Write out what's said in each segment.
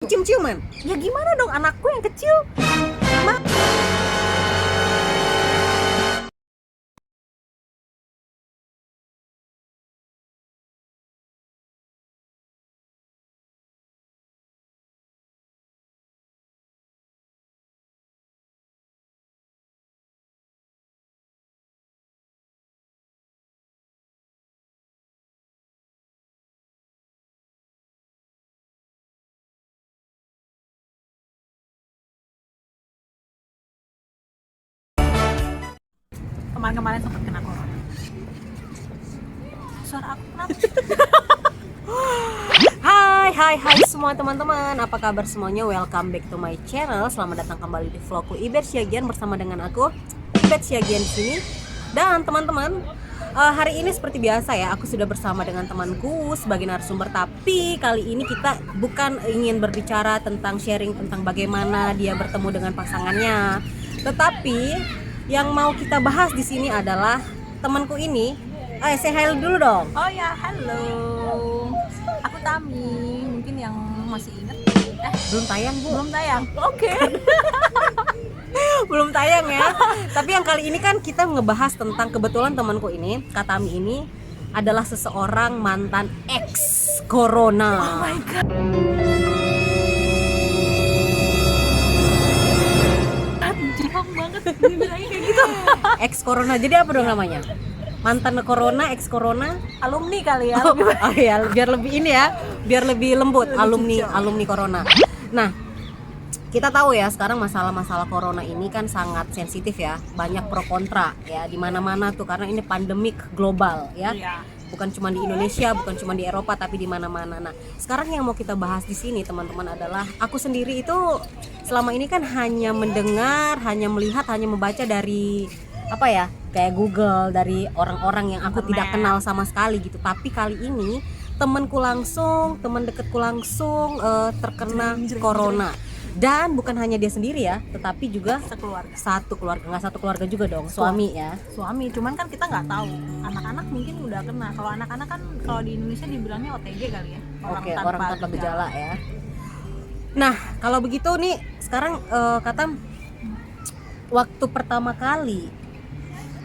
cium-ciuman? Ya gimana dong, anakku yang kecil. Kemarin-kemarin sempat kena corona. Suara aku kenapa? Hai semua teman-teman, apa kabar semuanya? Welcome back to my channel. Selamat datang kembali di vlogku Ibet Syagian bersama dengan aku Ibet Syagian di sini. Dan teman-teman, hari ini seperti biasa ya, aku sudah bersama dengan temanku sebagai narasumber. Tapi kali ini kita bukan ingin berbicara tentang sharing tentang bagaimana dia bertemu dengan pasangannya, tetapi yang mau kita bahas di sini adalah temanku ini. Say hi dulu dong. Oh ya, halo. Aku Tami. Mungkin yang masih inget. Belum tayang, Bu. Belum tayang. Oke. Belum tayang ya. Tapi yang kali ini kan kita ngebahas tentang, kebetulan temanku ini, Kak Tami ini adalah seseorang mantan ex corona. Oh my god. Jauh banget dibilangnya kayak gitu. Ex corona. Jadi apa dong namanya? Mantan corona, ex corona, Alumni kali ya. oh ya, biar lebih ini ya, biar lebih lembut, Lebih alumni corona. Nah, kita tahu ya sekarang masalah-masalah corona ini kan sangat sensitif ya, banyak pro kontra ya di mana-mana tuh, karena ini pandemik global ya. Iya. Bukan cuma di Indonesia, bukan cuma di Eropa, tapi di mana-mana. Nah, sekarang yang mau kita bahas di sini teman-teman adalah, aku sendiri itu selama ini kan hanya mendengar, hanya melihat, hanya membaca dari apa ya, kayak Google, dari orang-orang yang aku tidak kenal sama sekali gitu. Tapi kali ini temanku langsung, teman dekatku langsung terkena corona. Dan bukan hanya dia sendiri ya, tetapi juga Sekeluarga. satu keluarga, nggak satu keluarga juga dong, suami ya. Suami, cuman kan kita nggak tahu. Anak-anak mungkin udah kena. Kalau anak-anak kan kalau di Indonesia dibilangnya OTG kali ya. Oke, orang tanpa gejala ya. Nah, kalau begitu nih sekarang kata waktu pertama kali,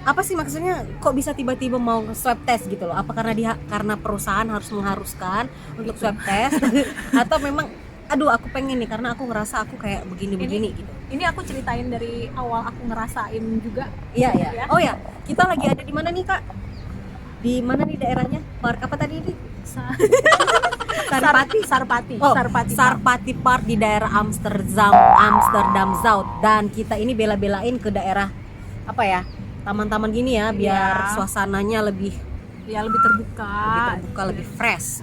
apa sih maksudnya kok bisa tiba-tiba mau swab test gitu loh? Apa karena perusahaan harus mengharuskan untuk swab test atau memang aduh aku pengen nih karena aku ngerasa aku kayak begini-begini gitu. Ini aku ceritain dari awal aku ngerasain juga. Iya. Ya. Oh ya, kita lagi ada di mana nih, Kak? Di mana nih daerahnya? Park apa tadi ini? Sarpati. Oh, Sarpati. Sarpati Park di daerah Amsterdam Zuid. Dan kita ini bela-belain ke daerah apa ya? Taman-taman gini ya, biar suasananya lebih terbuka, lebih fresh.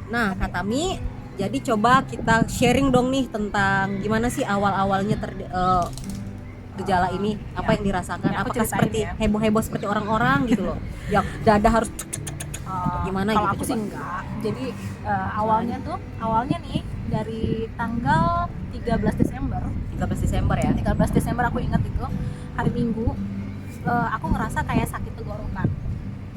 Nah, Kak Tami, jadi coba kita sharing dong nih tentang gimana sih awal-awalnya gejala ini, apa yang dirasakan? Ya, apakah seperti ya. heboh-heboh seperti orang-orang gitu loh, yang dada harus gimana kalau gitu? aku sih enggak. Jadi awalnya nih dari tanggal 13 Desember 13 Desember ya. 13 Desember aku ingat itu hari Minggu. Aku ngerasa kayak sakit tenggorokan.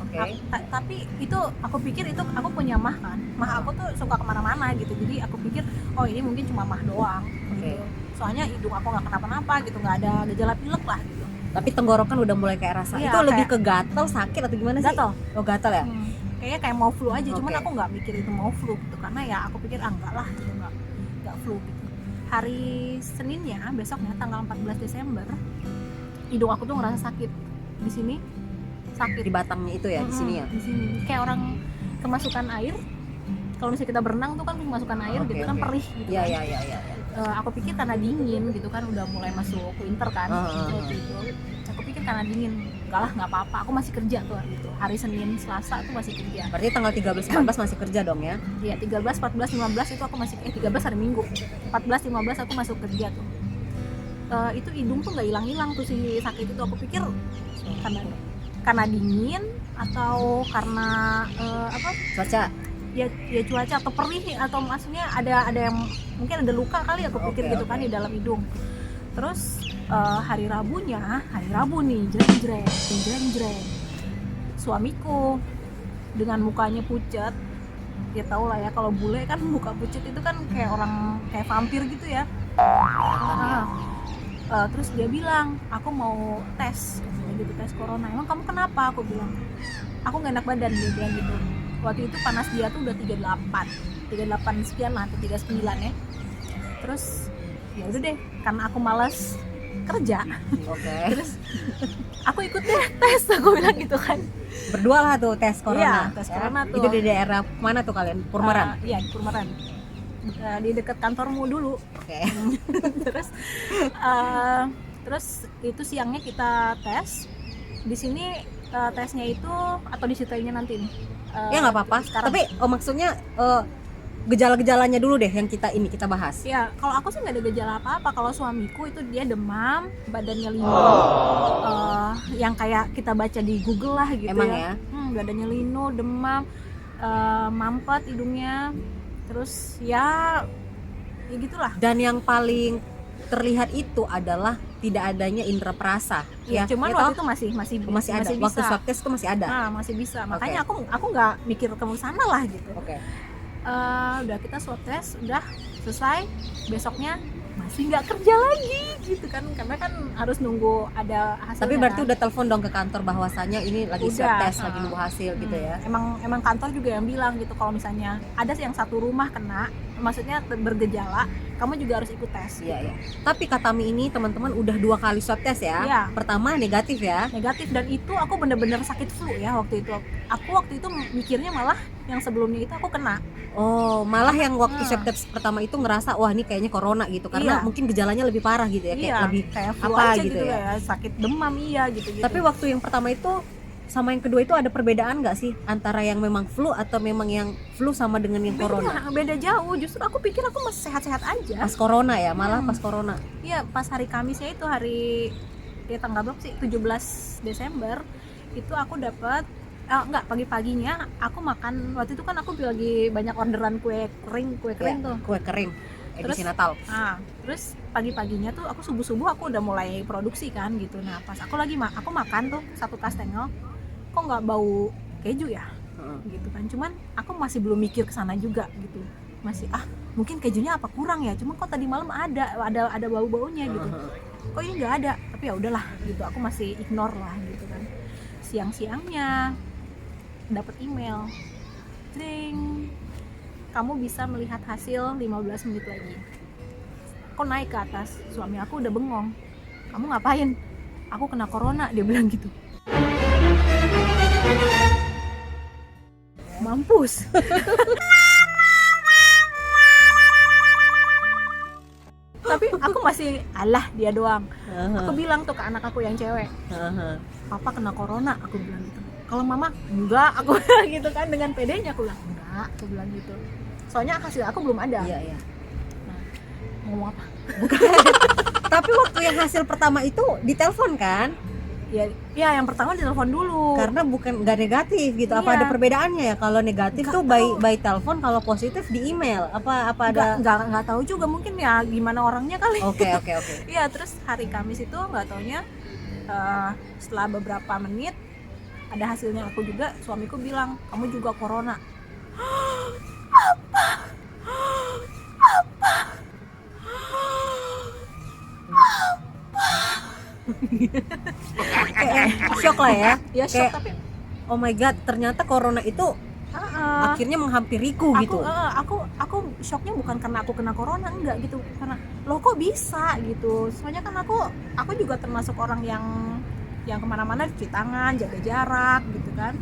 Oke. Tapi itu aku pikir itu aku punya mah kan. Mah aku tuh suka kemana-mana gitu. Jadi aku pikir oh ini mungkin cuma mah doang. Oke. Gitu. Soalnya hidung aku nggak kenapa-napa gitu, nggak ada gejala pilek lah gitu. Tapi tenggorokan udah mulai kayak rasa. Iya, Itu lebih ke gatal, sakit atau gimana sih? Gatal. Oh, gatal ya. Kayaknya kayak mau flu aja. Cuman Oke. aku nggak mikir itu mau flu gitu, karena ya aku pikir enggak lah gitu, nggak flu gitu. Hari Seninnya besoknya tanggal 14 Desember hidung aku tuh ngerasa sakit di sini. Sakit Di batangnya itu ya, di sini ya. Di sini kayak orang kemasukan air. Kalau misalnya kita berenang tuh kan kemasukan air gitu kan, perih gitu. Iya, kan. iya. Aku pikir karena dingin gitu kan, udah mulai masuk winter kan. Gitu. Aku pikir karena dingin. Enggak lah, nggak apa-apa. Aku masih kerja tuh hari itu. Hari Senin, Selasa tuh masih kerja. Berarti tanggal 13 14 masih kerja dong ya? Iya, 13, 14, 15 itu aku masih 13 hari Minggu. 14, 15 aku masuk kerja tuh. Itu hidung tuh nggak hilang-hilang tuh si sakit itu. Aku pikir karena dingin atau karena Cuaca. ya cuaca atau perih, atau maksudnya ada yang mungkin ada luka kali, aku pikir gitu kan di dalam hidung. Terus hari Rabu nih jreng suamiku dengan mukanya pucat, ya tau lah ya kalau bule kan muka pucet itu kan kayak orang kayak vampir gitu ya. Terus dia bilang aku mau tes katanya gitu, tes corona. Emang kamu kenapa? Aku bilang aku nggak enak badan, dia bilang gitu. Waktu itu panas dia tuh udah 38 sekian lah, atau 39 ya. Terus ya udah deh, karena aku malas kerja, terus aku ikut deh tes, aku bilang gitu kan. Berdua lah tuh tes corona. Iya, tes corona tuh. Itu di daerah mana tuh kalian? Purmeran? Iya, di Purmeran. Di dekat kantormu dulu. Oke. Terus itu siangnya kita tes. Di sini tesnya itu atau diceritain nanti nih. Ya nggak apa-apa. Tapi maksudnya gejala-gejalanya dulu deh yang kita bahas. Ya, kalau aku sih nggak ada gejala apa-apa. Kalau suamiku itu dia demam, badannya linu, yang kayak kita baca di Google lah gitu. Emang ya? Badannya linu, demam, mampet hidungnya, terus ya gitulah. Dan yang paling terlihat itu adalah tidak adanya indera perasa. Ya, cuman waktu itu masih ada. bisa. Waktu swab test itu masih ada. Nah, masih bisa. Makanya aku nggak mikir ke sana lah gitu. Oke. Udah kita swab test, udah selesai, besoknya masih nggak kerja lagi gitu kan, karena kan harus nunggu ada hasilnya. Tapi berarti kan udah telepon dong ke kantor bahwasanya ini lagi swab test, lagi nunggu hasil gitu ya. Emang kantor juga yang bilang gitu, kalau misalnya ada yang satu rumah kena, maksudnya bergejala, kamu juga harus ikut tes. Iya, iya. Tapi kata Mi ini teman-teman udah 2 kali swab test ya. Iya. Pertama negatif ya. Negatif, dan itu aku bener-bener sakit flu ya waktu itu. Aku waktu itu mikirnya malah yang sebelumnya itu aku kena. Oh, malah yang waktu swab test pertama itu ngerasa wah ini kayaknya corona gitu, karena mungkin gejalanya lebih parah gitu ya, kayak lebih kayak flu apa aja gitu ya. sakit demam gitu. Tapi waktu yang pertama itu sama yang kedua itu ada perbedaan nggak sih antara yang memang flu atau memang yang flu sama dengan yang corona? Beda jauh. Justru aku pikir aku masih sehat-sehat aja. Pas corona ya, malah pas corona. Iya, pas hari Kamisnya itu tanggal berapa sih? 17 Desember itu aku dapat pagi-paginya aku makan. Waktu itu kan aku lagi banyak orderan kue kering tuh. Kue kering edisi Natal. Terus pagi-paginya tuh aku subuh-subuh aku udah mulai produksi kan gitu. Nah, pas aku makan tuh satu kastengel, kok nggak bau keju ya? Gitu kan. Cuman aku masih belum mikir ke sana juga gitu. Masih mungkin kejunya apa kurang ya? Cuma kok tadi malam ada bau-baunya gitu. Kok ini nggak ada? Tapi ya udahlah gitu. Aku masih ignore lah gitu kan. Siang-siangnya dapat email, ding, kamu bisa melihat hasil 15 menit lagi. Aku naik ke atas, suami aku udah bengong, kamu ngapain? Aku kena corona, dia bilang gitu. Mampus. Tapi aku masih dia doang. Aku bilang tuh ke anak aku yang cewek, papa kena corona, aku bilang gitu. Kalau mama enggak, aku bilang gitu kan, dengan pedenya aku bilang enggak, aku bilang gitu. Soalnya hasil aku belum ada. Iya. Nah, ngomong apa? Tapi waktu yang hasil pertama itu ditelepon kan? Ya yang pertama ditelepon dulu. Karena bukan nggak negatif gitu. Iya. Apa ada perbedaannya ya? Kalau negatif Nggak tuh by telepon, kalau positif di email. Apa ada? Nggak tahu juga, mungkin ya gimana orangnya kali. Oke. Iya, terus hari Kamis itu nggak taunya setelah beberapa menit ada hasilnya aku juga, suamiku bilang kamu juga corona. Apa? Kayak shock lah ya. Ya shock, tapi oh my god, ternyata corona itu akhirnya menghampiriku gitu. Aku shocknya bukan karena aku kena corona, enggak gitu, karena loh kok bisa gitu. Soalnya kan aku juga termasuk orang yang kemana-mana cuci tangan, jaga jarak gitu kan.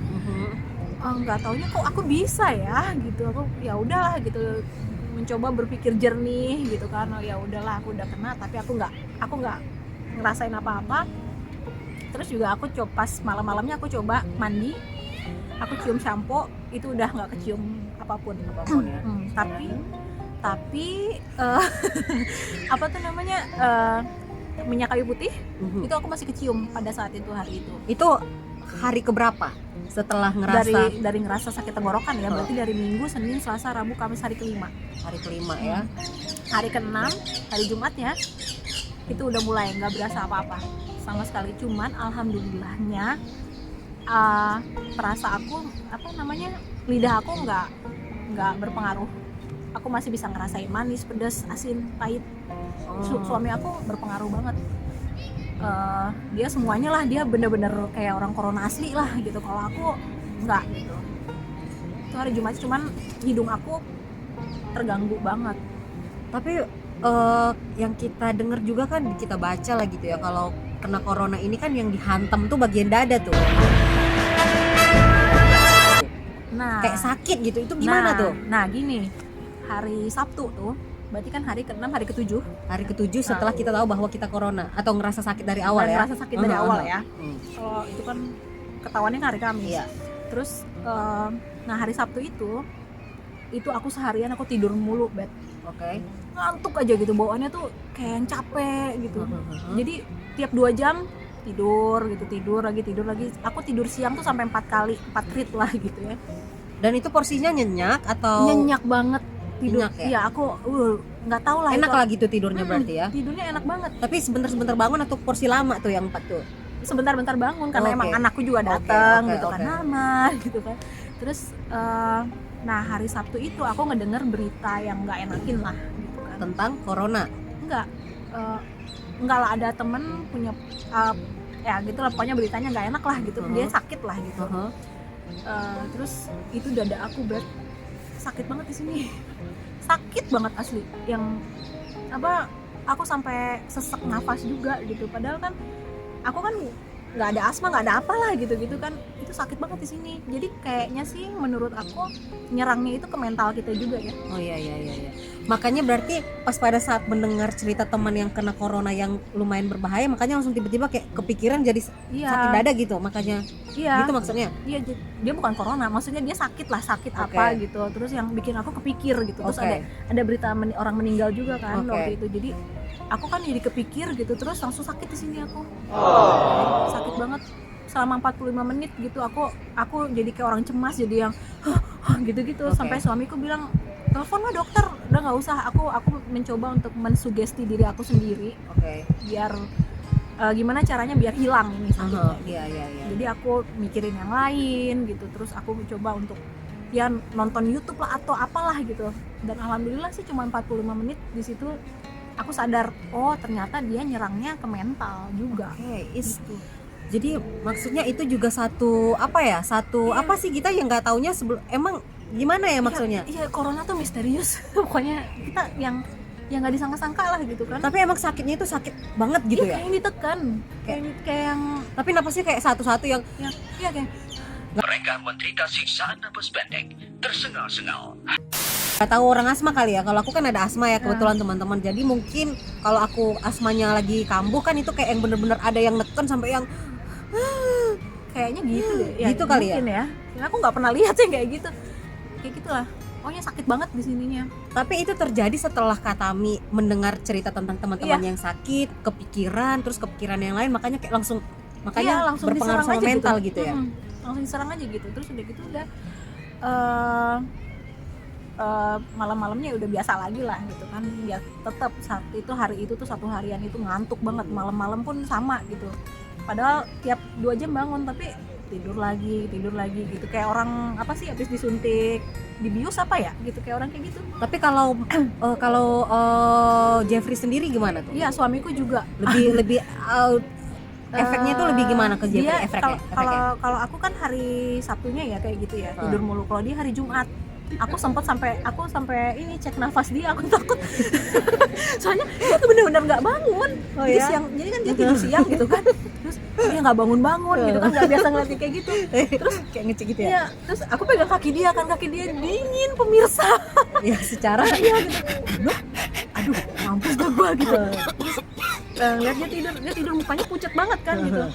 Nggak taunya kok aku bisa ya gitu. Aku ya udahlah gitu, mencoba berpikir jernih gitu kan. Oh ya udahlah, aku udah kena, tapi aku nggak ngerasain apa-apa. Terus juga aku coba pas malam-malamnya aku coba mandi, aku cium sampo, itu udah nggak kecium apapun ya. Tapi apa tuh namanya, minyak kayu putih itu aku masih kecium pada saat itu, hari itu. Itu hari keberapa setelah ngerasa? Dari ngerasa sakit tenggorokan ya, berarti dari Minggu, Senin, Selasa, Rabu, Kamis, hari kelima. Hari kelima ya. Hari keenam, hari Jumatnya itu udah mulai nggak berasa apa-apa sama sekali. Cuman alhamdulillahnya perasa aku lidah aku nggak nggak berpengaruh. Aku masih bisa ngerasain manis, pedas, asin, pahit. Suami aku berpengaruh banget. Dia semuanya lah, dia bener-bener kayak orang corona asli lah gitu. Kalau aku nggak gitu. Itu hari Jumat, cuman hidung aku terganggu banget. Tapi yang kita dengar juga kan, kita baca lah gitu ya, kalau kena corona ini kan yang dihantam tuh bagian dada tuh. Nah, Kayak sakit gitu, itu gimana tuh? Nah gini, hari Sabtu tuh, berarti kan hari ke-6, hari ke-7. Hari ke-7 setelah kita tahu bahwa kita corona atau ngerasa sakit dari awal ya? Ngerasa sakit dari awal ya. Hmm. Kalau itu kan ketahuannya kan hari Kamis. Iya. Terus, nah hari Sabtu itu aku seharian aku tidur mulu, Bet. Oke. Ngantuk aja gitu, bawaannya tuh kayak yang capek gitu. Jadi tiap 2 jam tidur lagi. Aku tidur siang tuh sampai 4 kali, 4 rit lah gitu ya. Dan itu porsinya nyenyak atau Nyenyak banget tidur. Nyenyak ya? Iya, aku nggak tahu lah enak itu. lah gitu tidurnya berarti ya? Tidurnya enak banget. Tapi sebentar-sebentar bangun atau porsi lama tuh yang 4 tuh? Sebentar-bentar bangun karena Oke. emang anakku juga datang Oke, gitu kan, oke. Mama gitu kan. Terus nah hari Sabtu itu aku ngedenger berita yang nggak enakin lah gitu kan. Tentang corona? Enggak lah, ada temen punya ya gitu lah, pokoknya beritanya nggak enak lah gitu. Dia sakit lah gitu. Terus itu dada aku sakit banget di sini. Sakit banget asli. Yang aku sampai sesek nafas juga gitu. Padahal kan aku kan nggak ada asma, nggak ada apalah gitu kan. Itu sakit banget di sini. Jadi kayaknya sih menurut aku nyerangnya itu ke mental kita juga ya. Oh iya. Makanya berarti pas pada saat mendengar cerita teman yang kena corona yang lumayan berbahaya, makanya langsung tiba-tiba kayak kepikiran jadi sakit dada gitu, makanya Iya. gitu maksudnya? Iya, dia bukan corona, maksudnya dia sakit Oke. apa gitu. Terus yang bikin aku kepikir gitu. Terus Oke. ada berita orang meninggal juga kan Oke. waktu itu. Jadi aku kan jadi kepikir gitu, terus langsung sakit di sini aku. Sakit banget selama 45 menit gitu. Aku jadi kayak orang cemas, jadi yang gitu-gitu. Oke. Sampai suamiku bilang, "Telepon lah dokter." Udah nggak usah. Aku mencoba untuk mensugesti diri aku sendiri Oke. biar gimana caranya biar hilang ini sakitnya. Iya. Jadi aku mikirin yang lain gitu, terus aku mencoba untuk ya nonton YouTube lah atau apalah gitu. Dan alhamdulillah sih cuma 45 menit di situ aku sadar, oh ternyata dia nyerangnya ke mental juga. Gitu. Jadi maksudnya itu juga satu apa sih kita yang nggak taunya emang gimana ya maksudnya? Iya, corona tuh misterius. Pokoknya kita yang nggak disangka-sangka lah gitu kan. Tapi emang sakitnya itu sakit banget gitu ya? Kayak yang ditekan, kayak yang Tapi napasnya kayak satu-satu yang iya kayak Mereka menderita siksaan napas pendek, tersengal-sengal. nggak tahu orang asma kali ya. Kalau aku kan ada asma ya kebetulan teman-teman. Jadi mungkin kalau aku asmanya lagi kambuh kan itu kayak yang bener-bener ada yang neken sampai yang kayaknya gitu deh. Gitu kali ya? mungkin ya. Aku nggak pernah lihat yang kayak gitu. Kayak gitulah. Pokoknya sakit banget di sininya. Tapi itu terjadi setelah Katami mendengar cerita tentang teman-teman yang sakit, kepikiran yang lain, makanya kayak langsung langsung berpengaruh diserang sama aja mental gitu ya. Langsung diserang aja gitu. Terus udah gitu udah malam-malamnya udah biasa lagi lah gitu kan. Ya tetap hari itu tuh satu harian itu ngantuk banget. Malam-malam pun sama gitu. Padahal tiap 2 jam bangun tapi tidur lagi gitu, kayak orang habis disuntik dibius gitu, kayak orang kayak gitu. Tapi kalau Jeffrey sendiri gimana tuh? Iya, suamiku juga Lebih efeknya tuh lebih gimana ke Jeffrey? dia efeknya? kalau aku kan hari Sabtunya ya kayak gitu ya, tidur mulu. Kalau dia hari Jumat aku sampai ini cek nafas dia, aku takut. Soalnya dia tuh benar-benar nggak bangun. Jadi ya? jadi kan dia tidur siang gitu kan, terus dia nggak bangun gitu kan, nggak biasa ngeliatnya kayak gitu. Terus kayak ngecek gitu ya? iya, terus aku pegang kaki dia dingin, pemirsa. Ya secara Iya gitu. Aduh, mampus gak gua gitu. Lihat dia tidur mukanya pucat banget kan gitu.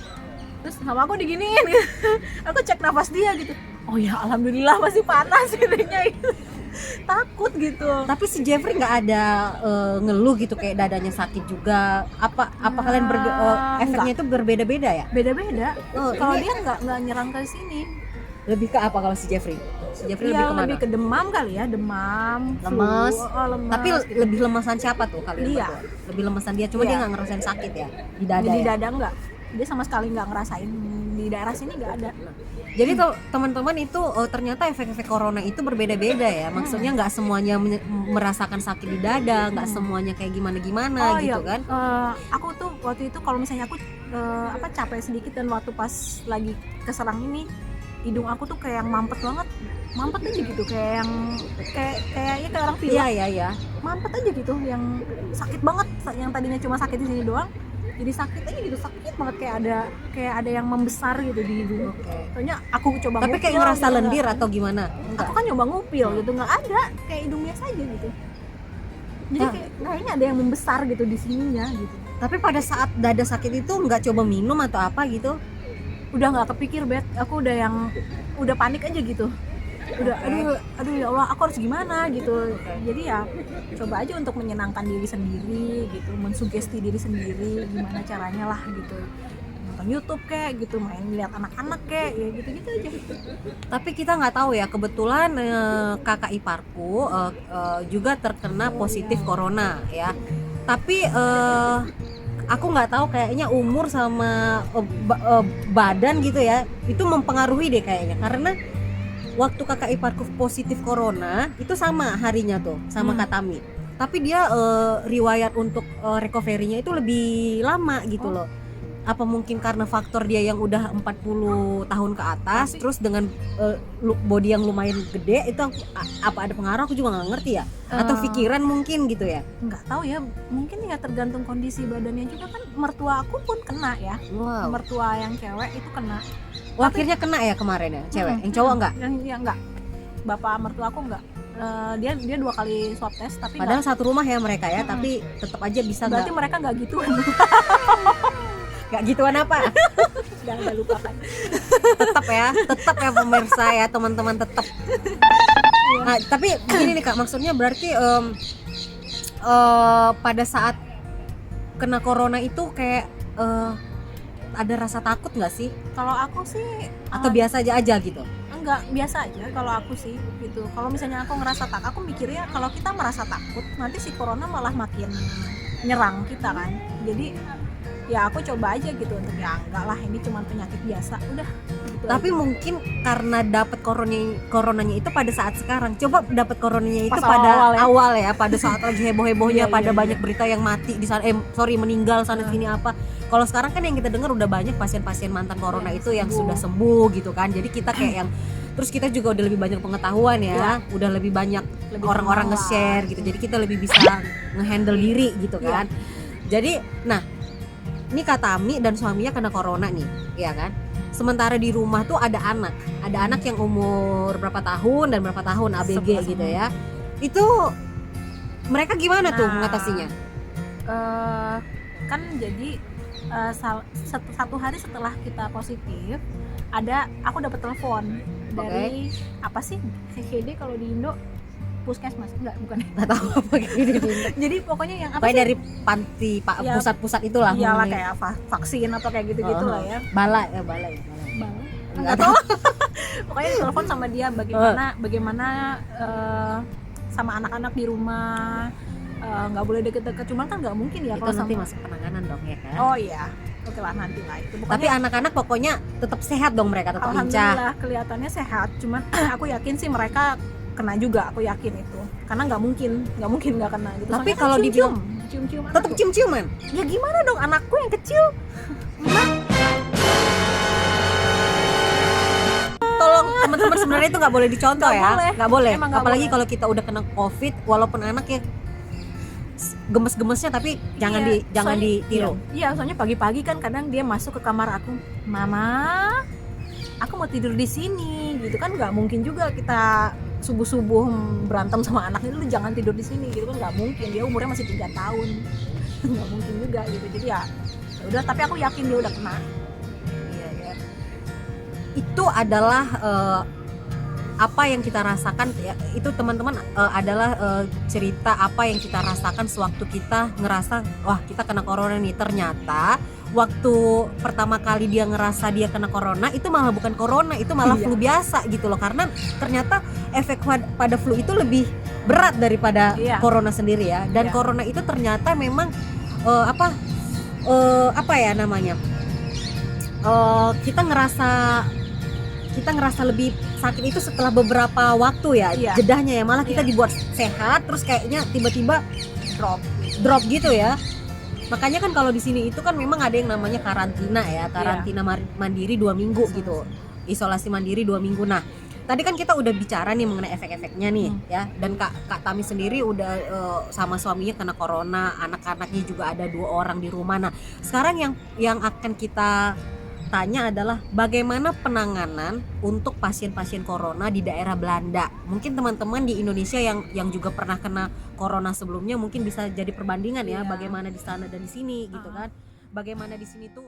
Terus sama aku diginiin gitu. Aku cek nafas dia gitu. Oh ya alhamdulillah masih panas ininya gitu. Takut gitu. Tapi si Jeffrey nggak ada ngeluh gitu kayak dadanya sakit juga. Apa kalian efeknya itu berbeda-beda ya? Beda-beda. Oh, Kalau ini dia nggak nyerang ke sini. lebih ke apa kalau si Jeffrey? Si Jeffrey lebih kemana? Lebih ke demam kali ya, demam, Lemes. flu. Lemes. Tapi lebih lemesan siapa tuh kalian Dia. berdua? Lebih lemesan dia, cuma Iya. dia nggak ngerasain sakit ya di dada. di ya? dada enggak. Dia sama sekali nggak ngerasain di di daerah sini nggak ada. Jadi teman-teman itu ternyata efek-efek corona itu berbeda-beda ya. Maksudnya nggak semuanya merasakan sakit di dada, nggak semuanya kayak gimana-gimana gitu kan. Aku tuh waktu itu kalau misalnya aku capek sedikit dan waktu pas lagi keserang ini hidung aku tuh kayak yang mampet aja gitu, kayak orang pilek. Iya. Mampet aja gitu, yang sakit banget, yang tadinya cuma sakit di sini doang jadi sakit aja gitu, sakit banget, kayak ada yang membesar gitu di hidung. Soalnya aku coba Tapi kayak ngupil, ngerasa gitu, lendir atau gimana? Enggak. aku kan nyoba ngupil gitu, nggak ada, kayak hidung biasa aja gitu. Jadi kayaknya ada yang membesar gitu di sininya gitu. Tapi pada saat dada sakit itu nggak coba minum atau apa gitu? Udah nggak kepikir, Bet. Aku udah panik aja gitu. Udah aduh ya Allah, aku harus gimana gitu. Jadi ya coba aja untuk menyenangkan diri sendiri gitu, mensugesti diri sendiri gimana caranya lah gitu. Nonton YouTube kayak gitu, main lihat anak-anak kayak ya gitu-gitu aja. Tapi kita nggak tahu ya, kebetulan kakak iparku juga terkena positif corona ya. Tapi aku nggak tahu, kayaknya umur sama badan gitu ya, itu mempengaruhi deh kayaknya. Karena waktu kakak iparku positif corona itu sama harinya tuh sama Katami. Tapi dia riwayat untuk recovery-nya itu lebih lama gitu loh. Apa mungkin karena faktor dia yang udah 40 tahun ke atas, terus dengan body yang lumayan gede itu apa ada pengaruh, aku juga nggak ngerti ya. Atau pikiran mungkin gitu ya. Nggak tahu ya, mungkin ya tergantung kondisi badannya juga kan. Mertua aku pun kena ya. Wow. Mertua yang cewek itu kena. Akhirnya kena ya kemarin ya, cewek. Yang cowok enggak? Yang enggak. Bapak mertua aku enggak. Dia 2 kali swab test tapi padahal satu rumah ya mereka ya, tapi tetap aja bisa enggak. Berarti mereka enggak gituan. Enggak gituan apa? Jangan lupakan. tetap ya pemirsa ya, teman-teman, tetap. Nah, tapi begini nih Kak, maksudnya berarti pada saat kena corona itu kayak ada rasa takut nggak sih? Kalau aku sih atau biasa aja gitu? Enggak, biasa aja kalau aku sih gitu. Kalau misalnya aku ngerasa takut, aku mikirnya kalau kita merasa takut nanti si corona malah makin nyerang kita kan. Jadi ya aku coba aja gitu untuk ya enggak lah, ini cuma penyakit biasa udah gitu. Tapi aja. Mungkin karena dapat coronanya itu pada saat sekarang, coba dapat coronanya itu pas pada awal ya, pada saat lagi heboh-hebohnya, pada banyak iya. berita yang mati di sana, meninggal sana sini apa. Kalau sekarang kan yang kita dengar udah banyak pasien-pasien mantan corona itu yang sudah sembuh gitu kan. Jadi kita kayak yang terus kita juga udah lebih banyak pengetahuan ya, udah lebih banyak orang-orang nge-share gitu. Jadi kita lebih bisa nge-handle diri gitu kan. Jadi nah, ini Katami dan suaminya kena corona nih, ya kan? Sementara di rumah tuh ada anak yang umur berapa tahun dan berapa tahun ABG gitu ya. Itu mereka gimana tuh mengatasinya? Kan jadi satu hari setelah kita positif, aku dapat telepon dari apa sih CCD kalau di Indo, puskesmas bukan tahu apa gitu. Jadi pokoknya yang apa sih? Dari panti pusat-pusat itulah. Iyalah kayak vaksin atau kayak gitu-gitu lah ya. Balai. Enggak tahu. Pokoknya telepon sama dia bagaimana sama anak-anak di rumah, nggak boleh deket-deket, cuman kan nggak mungkin ya kalau nanti masuk penanganan dong ya kan. Oh iya, oke lah nanti lah itu. Pokoknya, tapi anak-anak pokoknya tetap sehat dong, mereka tetap lincah. Alhamdulillah kelihatannya sehat, cuman aku yakin sih mereka kena juga, aku yakin itu, karena nggak mungkin nggak kena gitu. Tapi kalau dibilang cium-cium tetap cium-ciuman, ya gimana dong, anakku yang kecil. Tolong teman-teman, sebenarnya itu nggak boleh dicontoh ya, nggak boleh. Apalagi kalau kita udah kena COVID, walaupun anaknya gemes-gemesnya, tapi jangan ditiru. Iya, soalnya pagi-pagi kan kadang dia masuk ke kamar aku, mama, aku mau tidur di sini, gitu kan. Nggak mungkin juga kita subuh-subuh berantem sama anaknya, lu jangan tidur di sini, gitu kan. Nggak mungkin, dia umurnya masih 3 tahun, nggak mungkin juga gitu. Jadi ya udah, tapi aku yakin dia udah kena. Iya. Itu adalah apa yang kita rasakan ya, itu teman-teman adalah cerita apa yang kita rasakan sewaktu kita ngerasa wah kita kena corona nih. Ternyata waktu pertama kali dia ngerasa dia kena corona itu malah bukan corona, itu malah flu biasa gitu loh, karena ternyata efek pada flu itu lebih berat daripada corona sendiri ya. Dan corona itu ternyata memang apa ya namanya, kita ngerasa lebih sakit itu setelah beberapa waktu ya, Iya. jedahnya ya, malah kita Iya. dibuat sehat terus kayaknya tiba-tiba drop gitu ya. Makanya kan kalau di sini itu kan memang ada yang namanya karantina ya, karantina mandiri 2 minggu gitu, isolasi mandiri 2 minggu. Nah tadi kan kita udah bicara nih mengenai efek-efeknya nih ya, dan Kak Tami sendiri udah sama suaminya kena corona, anak-anaknya juga ada 2 orang di rumah. Nah sekarang yang akan kita tanya adalah bagaimana penanganan untuk pasien-pasien corona di daerah Belanda. Mungkin teman-teman di Indonesia yang juga pernah kena corona sebelumnya mungkin bisa jadi perbandingan ya, Iya. bagaimana di sana dan di sini gitu kan. Bagaimana di sini tuh